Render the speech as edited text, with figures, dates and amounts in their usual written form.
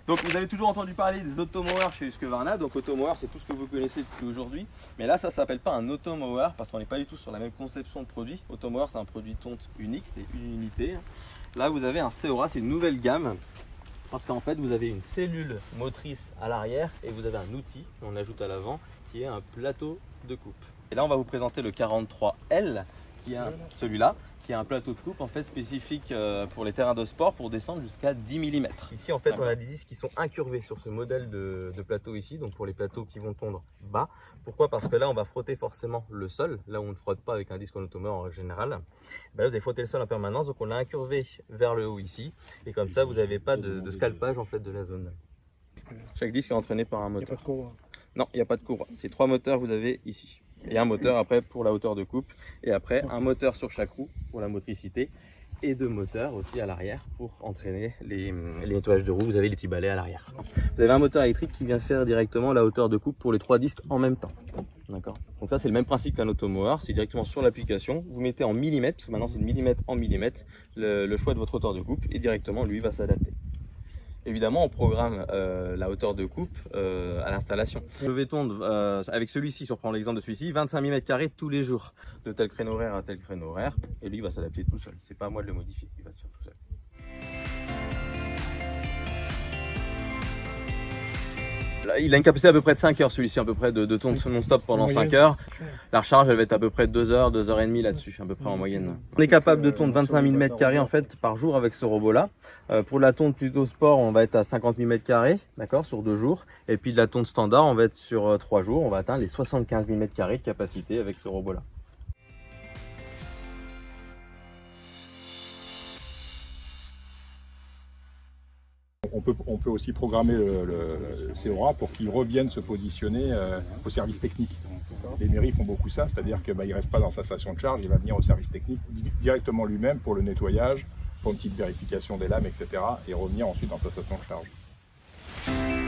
Donc vous avez toujours entendu parler des Automower chez Husqvarna. Donc Automower, c'est tout ce que vous connaissez depuis aujourd'hui. Mais là, ça ne s'appelle pas un Automower parce qu'on n'est pas du tout sur la même conception de produit. Automower, c'est un produit tonte unique, c'est une unité. Là, vous avez un CEORA, c'est une nouvelle gamme. Parce qu'en fait, vous avez une cellule motrice à l'arrière et vous avez un outil qu'on ajoute à l'avant qui est un plateau de coupe. Et là, on va vous présenter le 43L, qui est celui-là, qui est un plateau de coupe en fait spécifique pour les terrains de sport pour descendre jusqu'à 10 mm. Ici en fait on a des disques qui sont incurvés sur ce modèle de plateau ici, donc pour les plateaux qui vont tondre bas. Pourquoi? Parce que là on va frotter forcément le sol, là où on ne frotte pas avec un disque en Automower en général. Ben là, vous allez frotter le sol en permanence, donc on l'a incurvé vers le haut ici, et comme ça vous n'avez pas de scalpage en fait de la zone. Chaque disque est entraîné par un moteur. Il n'y a pas de courroie. Non, il n'y a pas de courroie. C'est 3 moteurs que vous avez ici. Et un moteur après pour la hauteur de coupe. Et après un moteur sur chaque roue pour la motricité. Et 2 moteurs aussi à l'arrière pour entraîner les nettoyages de roues. Vous avez les petits balais à l'arrière. Vous avez un moteur électrique qui vient faire directement la hauteur de coupe pour les 3 disques en même temps. D'accord. Donc ça c'est le même principe qu'un Automower. C'est directement sur l'application. Vous mettez en millimètres, parce que maintenant c'est de millimètre en millimètre, le choix de votre hauteur de coupe. Et directement lui va s'adapter. Évidemment, on programme la hauteur de coupe à l'installation. Je vais tondre avec celui-ci, si on prend l'exemple de celui-ci, 25 mm² tous les jours, de tel créneau horaire à tel créneau horaire, et lui il va s'adapter tout seul. C'est pas à moi de le modifier, il va se faire tout seul. Là, il a une capacité à peu près de 5 heures celui-ci, à peu près de tonde non-stop pendant 5 heures. La recharge elle va être à peu près de 2 heures, 2 heures et demie là-dessus, à peu près en moyenne. On est capable de tondre 25 000 m² en fait par jour avec ce robot-là. Pour la tonde plutôt sport, on va être à 50 000 m², d'accord, sur 2 jours. Et puis de la tonde standard, on va être sur 3 jours, on va atteindre les 75 000 m² de capacité avec ce robot-là. On peut aussi programmer le CEORA pour qu'il revienne se positionner au service technique. Les mairies font beaucoup ça, c'est-à-dire qu'il ne reste pas dans sa station de charge, il va venir au service technique directement lui-même pour le nettoyage, pour une petite vérification des lames, etc. et revenir ensuite dans sa station de charge.